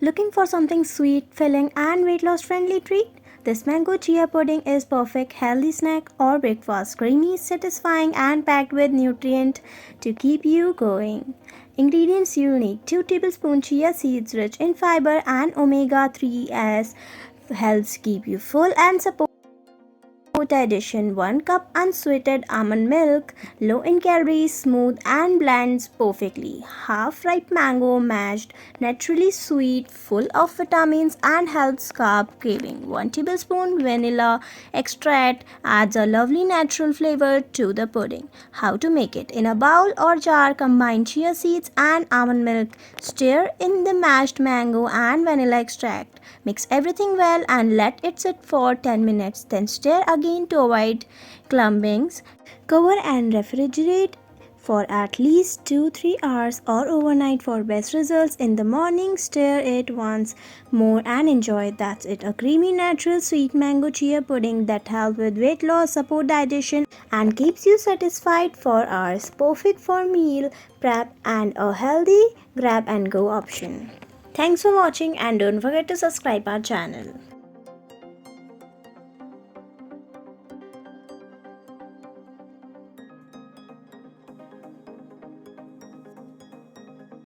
Looking for something sweet, filling, and weight loss friendly treat? This mango chia pudding is perfect healthy snack or breakfast. Creamy, satisfying, and packed with nutrient to keep you going. Ingredients you'll need: 2 tablespoons chia seeds rich in fiber and omega 3s helps keep you full and support addition: 1 cup unsweetened almond milk, low in calories, smooth and blends perfectly. Half ripe mango mashed, naturally sweet, full of vitamins and helps carb craving. 1 tablespoon vanilla extract adds a lovely natural flavor to the pudding. How to make it: in a bowl or jar, combine chia seeds and almond milk. Stir in the mashed mango and vanilla extract. Mix everything well and let it sit for 10 minutes. Then stir again to avoid clumpings. Cover and refrigerate for at least 2-3 hours or overnight for best results. In the morning, stir it once more and enjoy. That's it, a creamy, natural, sweet mango chia pudding that helps with weight loss, support digestion, and keeps you satisfied for hours. Perfect for meal prep and a healthy grab and go option. Thanks for watching and don't forget to subscribe our channel.